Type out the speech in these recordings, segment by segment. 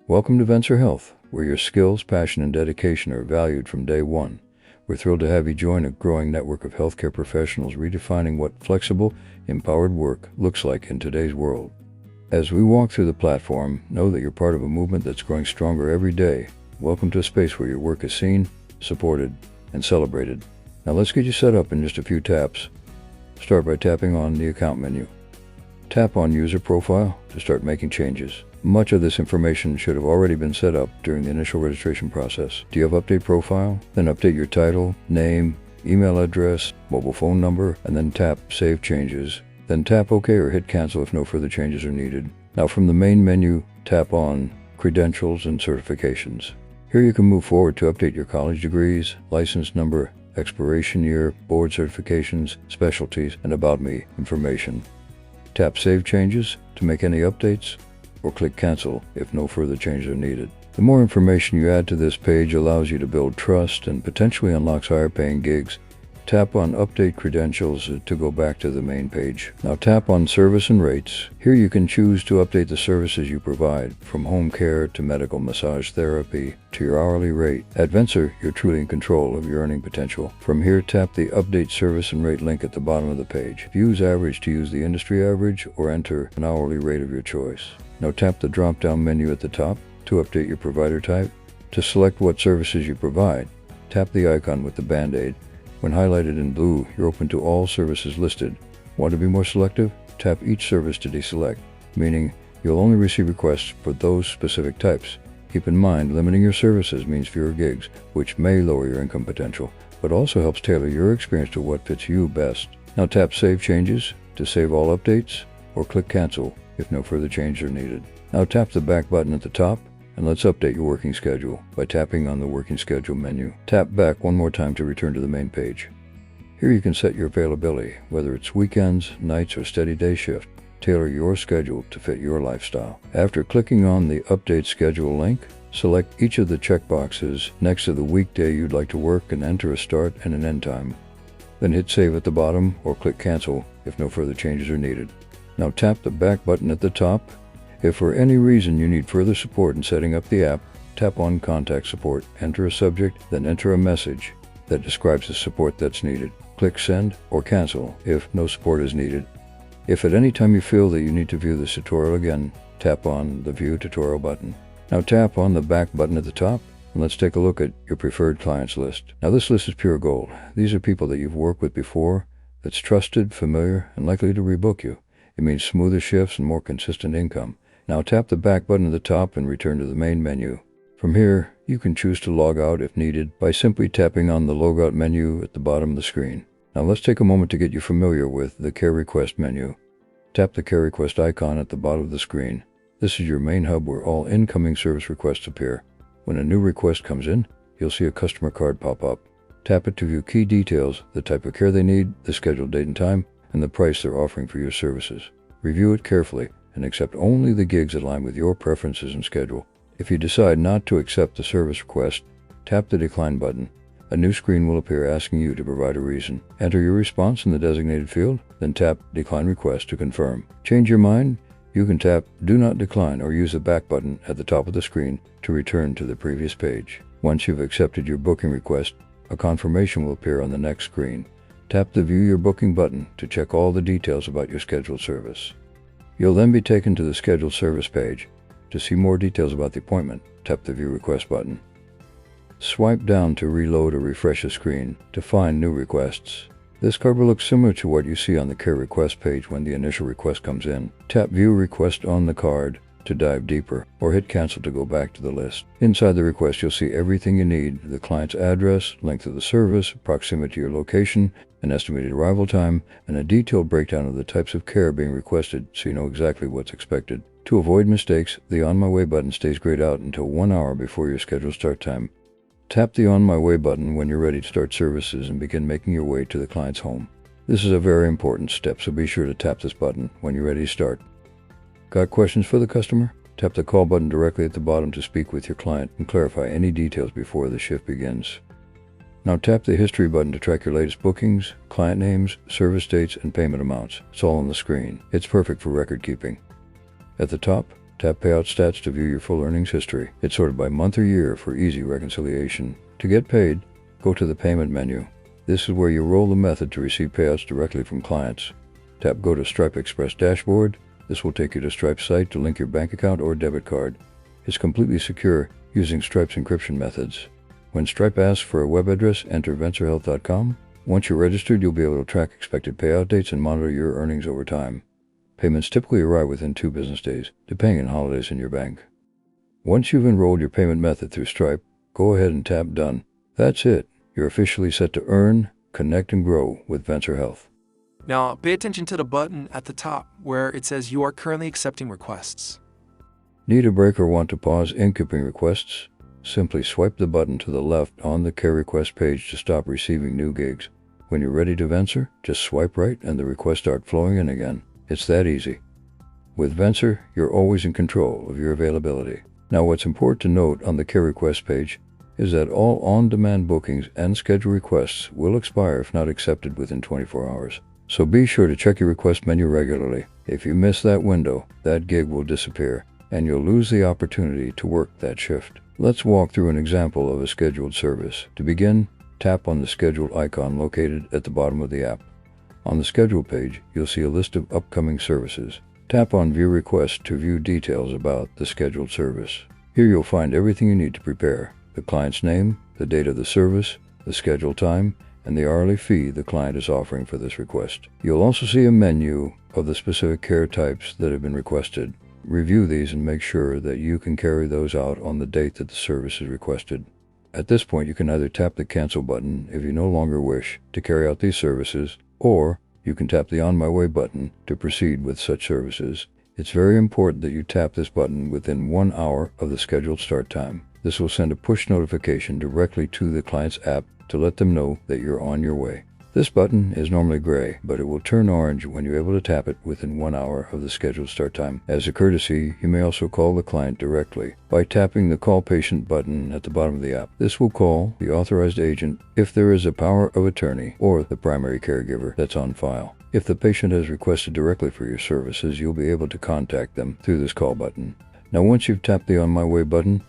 Welcome to Vencer Health, where your skills, passion, and dedication are valued from day one. We're thrilled to have you join a growing network of healthcare professionals redefining what flexible, empowered work looks like in today's world. As we walk through the platform, know that you're part of a movement that's growing stronger every day. Welcome to a space where your work is seen, supported, and celebrated. Now let's get you set up in just a few taps. Start by tapping on the Account menu. Tap on User Profile to start making changes. Much of this information should have already been set up during the initial registration process. Do you have Update Profile? Then update your title, name, email address, mobile phone number, and then tap Save Changes. Then tap OK or hit Cancel if no further changes are needed. Now from the main menu, tap on Credentials and Certifications. Here you can move forward to update your college degrees, license number, expiration year, board certifications, specialties, and About Me information. Tap Save Changes to make any updates, or click Cancel if no further changes are needed. The more information you add to this page allows you to build trust and potentially unlocks higher paying gigs. Tap on Update Credentials to go back to the main page. Now tap on Service and Rates. Here you can choose to update the services you provide, from home care to medical massage therapy to your hourly rate. At Vencer, you're truly in control of your earning potential. From here, tap the Update Service and Rate link at the bottom of the page. Use average to use the industry average or enter an hourly rate of your choice. Now tap the drop-down menu at the top to update your provider type. To select what services you provide, tap the icon with the Band-Aid. When highlighted in blue, you're open to all services listed. Want to be more selective? Tap each service to deselect, meaning you'll only receive requests for those specific types. Keep in mind, limiting your services means fewer gigs, which may lower your income potential, but also helps tailor your experience to what fits you best. Now tap Save Changes to save all updates, or click Cancel if no further changes are needed. Now tap the back button at the top, and let's update your working schedule by tapping on the Working Schedule menu. Tap back one more time to return to the main page. Here you can set your availability, whether it's weekends, nights, or steady day shift. Tailor your schedule to fit your lifestyle. After clicking on the Update Schedule link, select each of the checkboxes next to the weekday you'd like to work and enter a start and an end time. Then hit Save at the bottom or click Cancel if no further changes are needed. Now tap the back button at the top. If for any reason you need further support in setting up the app, tap on Contact Support, enter a subject, then enter a message that describes the support that's needed. Click Send or Cancel if no support is needed. If at any time you feel that you need to view this tutorial again, tap on the View Tutorial button. Now tap on the back button at the top, and let's take a look at your preferred clients list. Now this list is pure gold. These are people that you've worked with before, that's trusted, familiar, and likely to rebook you. It means smoother shifts and more consistent income. Now tap the back button at the top and return to the main menu. From here, you can choose to log out if needed by simply tapping on the Logout menu at the bottom of the screen. Now let's take a moment to get you familiar with the Care Request menu. Tap the Care Request icon at the bottom of the screen. This is your main hub where all incoming service requests appear. When a new request comes in, you'll see a customer card pop up. Tap it to view key details, the type of care they need, the scheduled date and time, and the price they're offering for your services. Review it carefully and accept only the gigs that align with your preferences and schedule. If you decide not to accept the service request, tap the Decline button. A new screen will appear asking you to provide a reason. Enter your response in the designated field, then tap Decline Request to confirm. Change your mind? You can tap Do Not Decline or use the back button at the top of the screen to return to the previous page. Once you've accepted your booking request, a confirmation will appear on the next screen. Tap the View Your Booking button to check all the details about your scheduled service. You'll then be taken to the Scheduled Service page. To see more details about the appointment, tap the View Request button. Swipe down to reload or refresh the screen to find new requests. This card will look similar to what you see on the Care Request page when the initial request comes in. Tap View Request on the card to dive deeper, or hit Cancel to go back to the list. Inside the request, you'll see everything you need: the client's address, length of the service, proximity to your location, an estimated arrival time, and a detailed breakdown of the types of care being requested so you know exactly what's expected. To avoid mistakes, the On My Way button stays grayed out until 1 hour before your scheduled start time. Tap the On My Way button when you're ready to start services and begin making your way to the client's home. This is a very important step, so be sure to tap this button when you're ready to start. Got questions for the customer? Tap the Call button directly at the bottom to speak with your client and clarify any details before the shift begins. Now tap the History button to track your latest bookings, client names, service dates, and payment amounts. It's all on the screen. It's perfect for record keeping. At the top, Tap Payout Stats to view your full earnings history. It's sorted by month or year for easy reconciliation. To get paid, go to the Payment menu. This is where you roll the method to receive payouts directly from clients. Tap Go to Stripe Express Dashboard. This will take you to Stripe's site to link your bank account or debit card. It's completely secure using Stripe's encryption methods. When Stripe asks for a web address, enter vencerhealth.com. Once you're registered, you'll be able to track expected payout dates and monitor your earnings over time. Payments typically arrive within 2 business days, depending on holidays in your bank. Once you've enrolled your payment method through Stripe, go ahead and tap Done. That's it. You're officially set to earn, connect, and grow with Vencer Health. Now, pay attention to the button at the top where it says you are currently accepting requests. Need a break or want to pause incoming requests? Simply swipe the button to the left on the Care Request page to stop receiving new gigs. When you're ready to Vencer, just swipe right and the requests start flowing in again. It's that easy. With Vencer, you're always in control of your availability. Now, what's important to note on the Care Request page is that all on-demand bookings and schedule requests will expire if not accepted within 24 hours. So be sure to check your request menu regularly. If you miss that window, that gig will disappear, and you'll lose the opportunity to work that shift. Let's walk through an example of a scheduled service. To begin, tap on the scheduled icon located at the bottom of the app. On the schedule page, you'll see a list of upcoming services. Tap on View Request to view details about the scheduled service. Here you'll find everything you need to prepare: the client's name, the date of the service, the scheduled time, and the hourly fee the client is offering for this request. You'll also see a menu of the specific care types that have been requested. Review these and make sure that you can carry those out on the date that the service is requested. At this point, you can either tap the Cancel button if you no longer wish to carry out these services, or you can tap the On My Way button to proceed with such services. It's very important that you tap this button within 1 hour of the scheduled start time. This will send a push notification directly to the client's app to let them know that you're on your way. This button is normally gray, but it will turn orange when you're able to tap it within 1 hour of the scheduled start time. As a courtesy, you may also call the client directly by tapping the Call Patient button at the bottom of the app. This will call the authorized agent if there is a power of attorney or the primary caregiver that's on file. If the patient has requested directly for your services, you'll be able to contact them through this call button. Now, once you've tapped the On My Way button,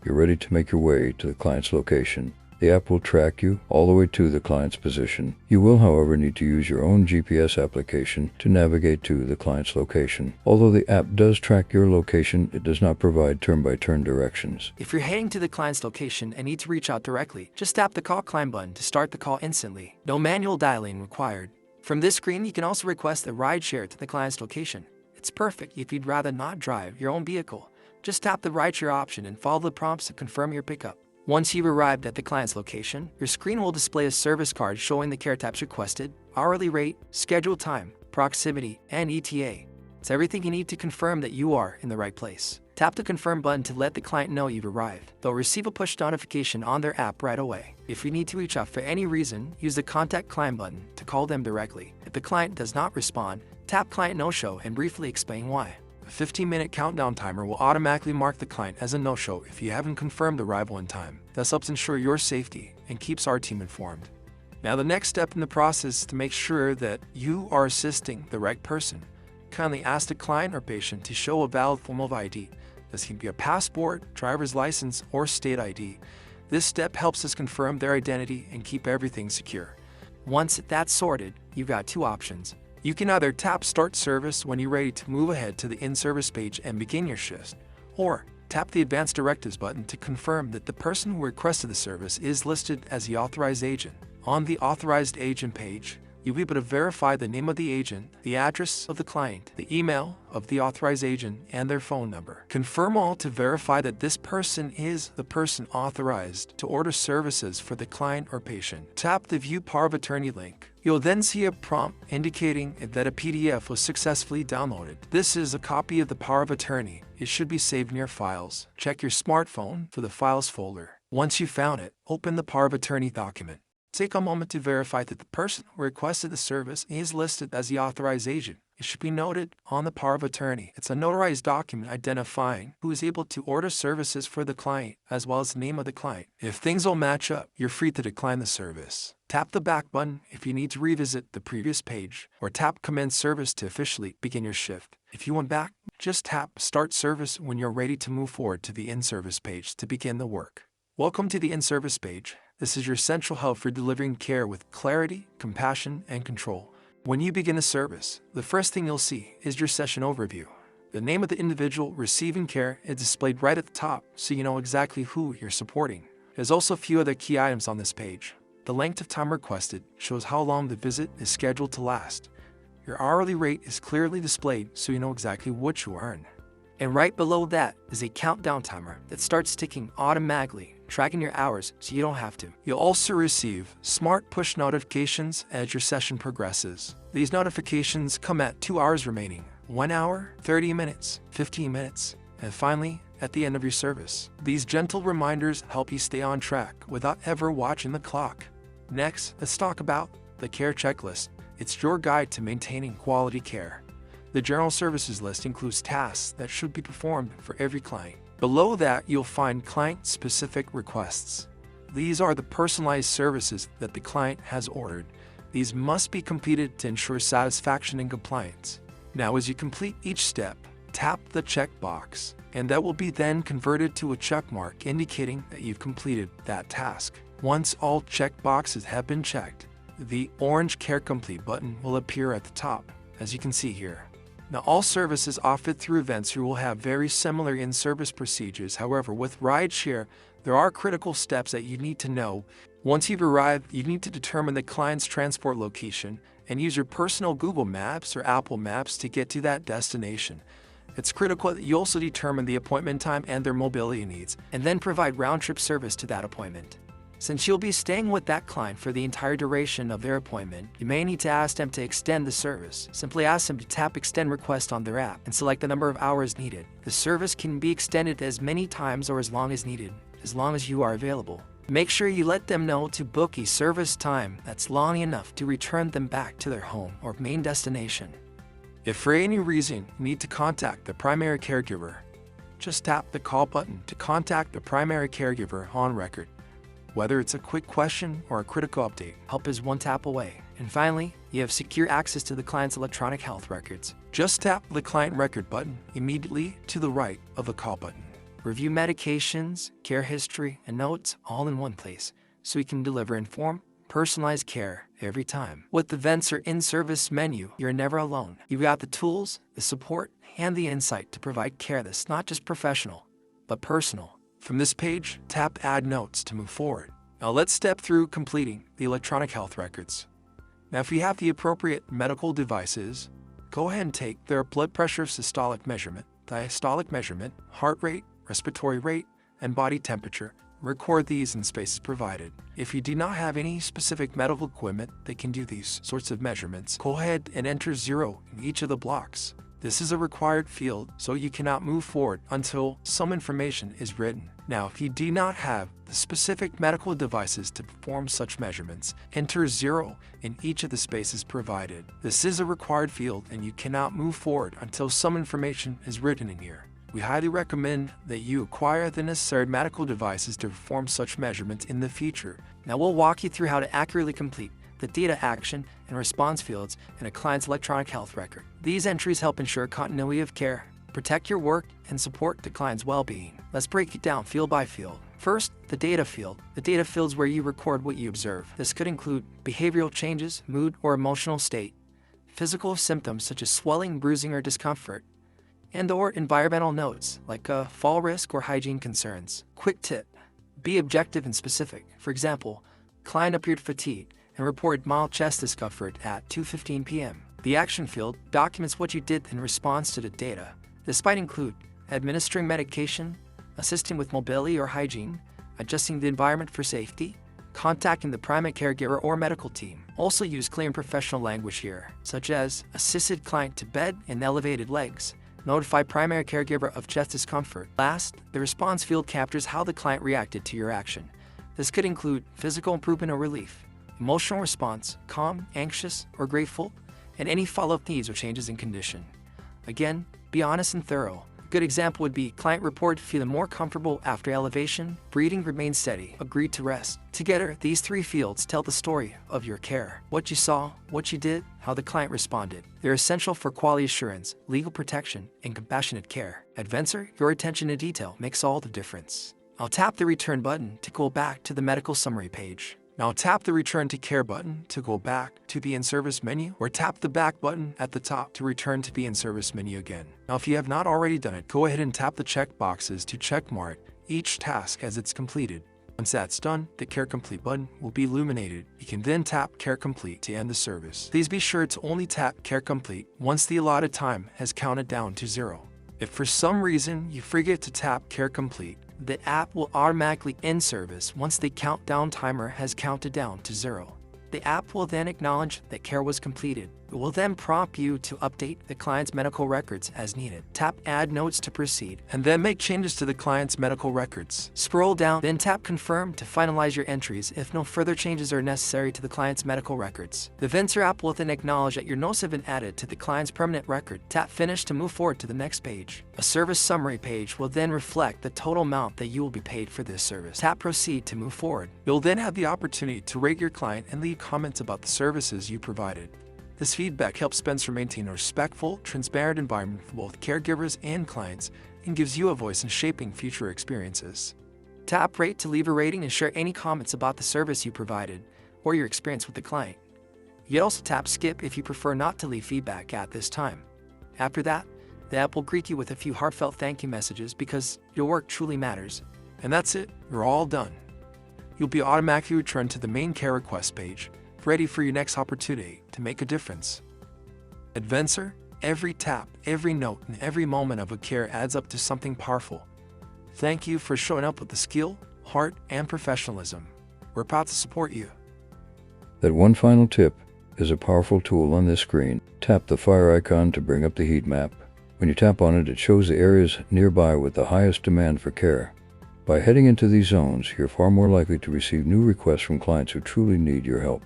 you're ready to make your way to the client's location. The app will track you all the way to the client's position. You will, however, need to use your own GPS application to navigate to the client's location. Although the app does track your location, it does not provide turn-by-turn directions. If you're heading to the client's location and need to reach out directly, just tap the Call Client button to start the call instantly. No manual dialing required. From this screen, you can also request a rideshare to the client's location. It's perfect if you'd rather not drive your own vehicle. Just tap the rideshare option and follow the prompts to confirm your pickup. Once you've arrived at the client's location, your screen will display a service card showing the care types requested, hourly rate, scheduled time, proximity, and ETA. It's everything you need to confirm that you are in the right place. Tap the Confirm button to let the client know you've arrived. They'll receive a push notification on their app right away. If you need to reach out for any reason, use the Contact Client button to call them directly. If the client does not respond, tap Client No-Show and briefly explain why. A 15-minute countdown timer will automatically mark the client as a no-show if you haven't confirmed arrival in time. This helps ensure your safety and keeps our team informed. Now, the next step in the process is to make sure that you are assisting the right person. Kindly ask the client or patient to show a valid form of ID. This can be a passport, driver's license, or state ID. This step helps us confirm their identity and keep everything secure. Once that's sorted, you've got 2 options. You can either tap Start Service when you're ready to move ahead to the in-service page and begin your shift, or tap the Advanced Directives button to confirm that the person who requested the service is listed as the authorized agent. On the Authorized Agent page, you'll be able to verify the name of the agent, the address of the client, the email of the authorized agent, and their phone number. Confirm all to verify that this person is the person authorized to order services for the client or patient. Tap the View Power of Attorney link. You'll then see a prompt indicating that a PDF was successfully downloaded. This is a copy of the Power of Attorney. It should be saved in your files. Check your smartphone for the Files folder. Once you've found it, open the Power of Attorney document. Take a moment to verify that the person who requested the service is listed as the authorized agent. It should be noted on the Power of Attorney. It's a notarized document identifying who is able to order services for the client, as well as the name of the client. If things don't match up, you're free to decline the service. Tap the back button if you need to revisit the previous page, or tap Commence Service to officially begin your shift. If you want back, just tap Start Service when you're ready to move forward to the in-service page to begin the work. Welcome to the in-service page. This is your central hub for delivering care with clarity, compassion, and control. When you begin a service, the first thing you'll see is your session overview. The name of the individual receiving care is displayed right at the top, so you know exactly who you're supporting. There's also a few other key items on this page. The length of time requested shows how long the visit is scheduled to last. Your hourly rate is clearly displayed, so you know exactly what you earn. And right below that is a countdown timer that starts ticking automatically, tracking your hours so you don't have to. You'll also receive smart push notifications as your session progresses. These notifications come at 2 hours remaining, 1 hour, 30 minutes, 15 minutes, and finally, at the end of your service. These gentle reminders help you stay on track without ever watching the clock. Next, let's talk about the care checklist. It's your guide to maintaining quality care. The general services list includes tasks that should be performed for every client. Below that, you'll find client-specific requests. These are the personalized services that the client has ordered. These must be completed to ensure satisfaction and compliance. Now, as you complete each step, tap the checkbox, and that will be then converted to a check mark indicating that you've completed that task. Once all checkboxes have been checked, the orange Care Complete button will appear at the top, as you can see here. Now, all services offered through Vencer will have very similar in-service procedures. However, with Rideshare, there are critical steps that you need to know. Once you've arrived, you need to determine the client's transport location and use your personal Google Maps or Apple Maps to get to that destination. It's critical that you also determine the appointment time and their mobility needs, and then provide round-trip service to that appointment. Since you'll be staying with that client for the entire duration of their appointment, you may need to ask them to extend the service. Simply ask them to tap Extend Request on their app and select the number of hours needed. The service can be extended as many times or as long as needed, as long as you are available. Make sure you let them know to book a service time that's long enough to return them back to their home or main destination. If for any reason you need to contact the primary caregiver, just tap the Call button to contact the primary caregiver on record. Whether it's a quick question or a critical update, help is one tap away. And finally, you have secure access to the client's electronic health records. Just tap the Client Record button immediately to the right of the Call button. Review medications, care history, and notes all in one place, so you can deliver informed, personalized care every time. With the Vencer in-service menu, you're never alone. You've got the tools, the support, and the insight to provide care that's not just professional, but personal. From this page, tap Add Notes to move forward. Now let's step through completing the electronic health records. Now if you have the appropriate medical devices, go ahead and take their blood pressure systolic measurement, diastolic measurement, heart rate, respiratory rate, and body temperature. Record these in spaces provided. If you do not have any specific medical equipment that can do these sorts of measurements, go ahead and enter 0 in each of the blocks. This is a required field, so you cannot move forward until some information is written. Now, if you do not have the specific medical devices to perform such measurements, enter 0 in each of the spaces provided. This is a required field, and you cannot move forward until some information is written in here. We highly recommend that you acquire the necessary medical devices to perform such measurements in the future. Now we'll walk you through how to accurately complete the data action and response fields in a client's electronic health record. These entries help ensure continuity of care, protect your work, and support the client's well-being. Let's break it down field by field. First, the data field. The data field is where you record what you observe. This could include behavioral changes, mood or emotional state, physical symptoms such as swelling, bruising, or discomfort, and/or environmental notes like fall risk or hygiene concerns. Quick tip: be objective and specific. For example, client appeared fatigued and reported mild chest discomfort at 2:15 p.m. The action field documents what you did in response to the data. This might include administering medication, assisting with mobility or hygiene, adjusting the environment for safety, contacting the primary caregiver or medical team. Also use clear and professional language here, such as assisted client to bed and elevated legs, notify primary caregiver of chest discomfort. Last, the response field captures how the client reacted to your action. This could include physical improvement or relief, emotional response, calm, anxious, or grateful, and any follow-up needs or changes in condition. Again, be honest and thorough. Good example would be client report feeling more comfortable after elevation, breathing remained steady, agreed to rest. Together, these 3 fields tell the story of your care. What you saw, what you did, how the client responded. They're essential for quality assurance, legal protection, and compassionate care. At Vencer, your attention to detail makes all the difference. I'll tap the return button to go back to the medical summary page. Now tap the Return to Care button to go back to the In-Service menu, or tap the Back button at the top to return to the In-Service menu again. Now if you have not already done it, go ahead and tap the check boxes to checkmark each task as it's completed. Once that's done, the Care Complete button will be illuminated. You can then tap Care Complete to end the service. Please be sure to only tap Care Complete once the allotted time has counted down to 0. If for some reason you forget to tap Care Complete, the app will automatically end service once the countdown timer has counted down to 0. The app will then acknowledge that care was completed. It will then prompt you to update the client's medical records as needed. Tap Add Notes to proceed, and then make changes to the client's medical records. Scroll down, then tap Confirm to finalize your entries if no further changes are necessary to the client's medical records. The Vencer app will then acknowledge that your notes have been added to the client's permanent record. Tap Finish to move forward to the next page. A service summary page will then reflect the total amount that you will be paid for this service. Tap Proceed to move forward. You'll then have the opportunity to rate your client and leave comments about the services you provided. This feedback helps Vencer maintain a respectful, transparent environment for both caregivers and clients and gives you a voice in shaping future experiences. Tap Rate to leave a rating and share any comments about the service you provided or your experience with the client. You can also tap Skip if you prefer not to leave feedback at this time. After that, the app will greet you with a few heartfelt thank you messages because your work truly matters. And that's it, you're all done. You'll be automatically returned to the main care request page, ready for your next opportunity to make a difference. At Vencer, every tap, every note, and every moment of a care adds up to something powerful. Thank you for showing up with the skill, heart, and professionalism. We're proud to support you. That one final tip is a powerful tool on this screen. Tap the fire icon to bring up the heat map. When you tap on it, it shows the areas nearby with the highest demand for care. By heading into these zones, you're far more likely to receive new requests from clients who truly need your help.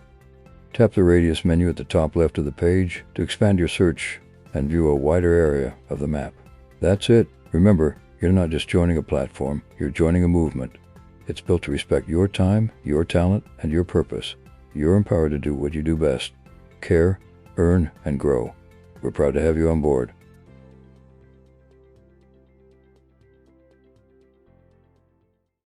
Tap the Radius menu at the top left of the page to expand your search and view a wider area of the map. That's it. Remember, you're not just joining a platform, you're joining a movement. It's built to respect your time, your talent, and your purpose. You're empowered to do what you do best: care, earn, and grow. We're proud to have you on board.